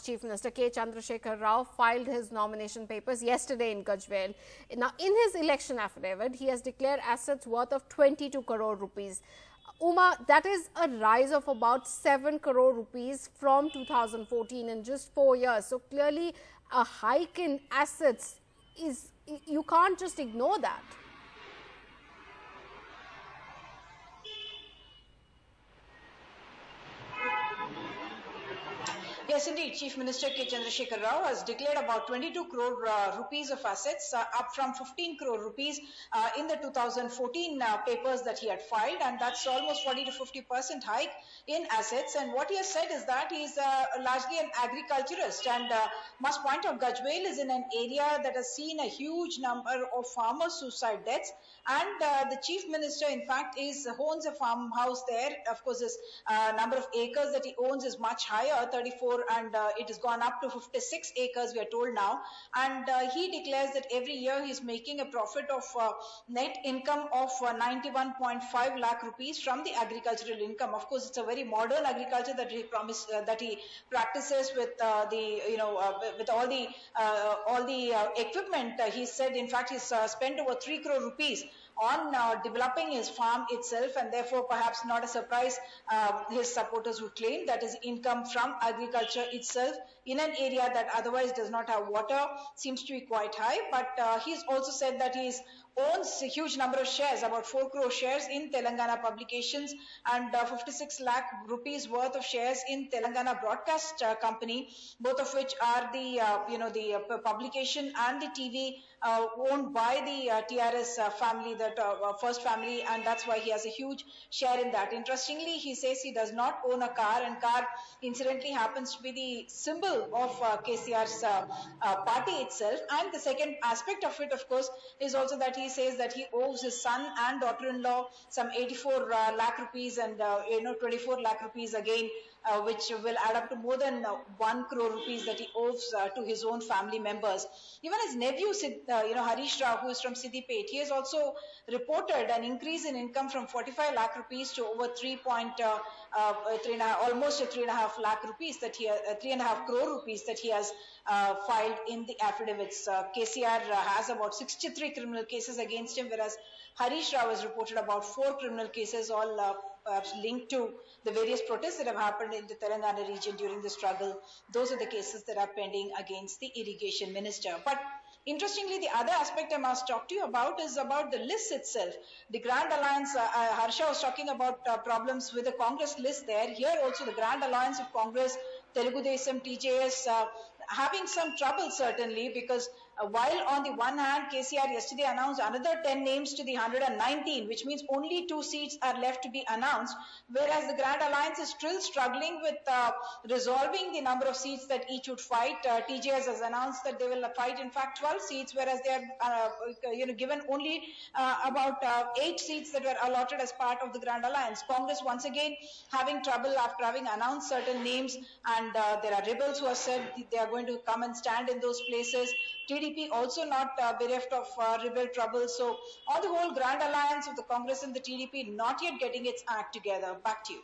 Chief Minister K. Chandrashekar Rao filed his nomination papers yesterday in Gajwel. Now, in his election affidavit, he has declared assets worth of 22 crore rupees. Uma, that is a rise of about 7 crore rupees from 2014 in just 4 years. So clearly, a hike in assets is, you can't just ignore that. Yes, indeed. Chief Minister K. Chandrashekar Rao has declared about 22 crore rupees of assets, up from 15 crore rupees in the 2014 papers that he had filed, and that's almost 40 to 50% hike in assets. And what he has said is that he is largely an agriculturist, and must point out Gajwel is in an area that has seen a huge number of farmer suicide deaths, and the Chief Minister, in fact, owns a farmhouse there. Of course, his number of acres that he owns is much higher, 34, and it has gone up to 56 acres, we are told now. And he declares that every year he is making a profit of net income of 91.5 lakh rupees from the agricultural income. Of course, it's a very modern agriculture that he practices with with all the equipment. He said, in fact, he's spent over 3 crore rupees on developing his farm itself, and therefore perhaps not a surprise his supporters would claim that his income from agriculture itself in an area that otherwise does not have water seems to be quite high. But he's also said that he owns a huge number of shares, about 4 crore shares in Telangana publications, and 56 lakh rupees worth of shares in Telangana Broadcast Company, both of which are the publication and the TV owned by the TRS family, that first family, and that's why he has a huge share in that. Interestingly, he says he does not own a car, and car incidentally happens to be the symbol of KCR's party itself. And the second aspect of it, of course, is also that he says that he owes his son and daughter-in-law some 84 lakh rupees and 24 lakh rupees again, which will add up to more than 1 crore rupees that he owes to his own family members. Even his nephew, Harish Rao, who is from Siddipet, he has also reported an increase in income from 45 lakh rupees to over almost 3.5 lakh rupees that he 3.5 crore rupees that he has filed in the affidavits. KCR has about 63 criminal cases against him, whereas Harish Rao has reported about 4 criminal cases, all perhaps linked to the various protests that have happened in the Telangana region during the struggle. Those are the cases that are pending against the irrigation minister. But interestingly, the other aspect I must talk to you about is about the list itself. The Grand Alliance, Harsha was talking about problems with the Congress list there. Here also the Grand Alliance of Congress, Telugu Desam, TJS, having some trouble certainly, because while on the one hand KCR yesterday announced another 10 names to the 119, which means only 2 seats are left to be announced, whereas the Grand Alliance is still struggling with resolving the number of seats that each would fight. TJS has announced that they will fight in fact 12 seats, whereas they are given only about 8 seats that were allotted as part of the Grand Alliance. Congress once again having trouble after having announced certain names, and there are rebels who have said they are going to come and stand in those places. TDP also not bereft of rebel trouble. So on the whole, Grand Alliance of the Congress and the TDP not yet getting its act together. Back to you.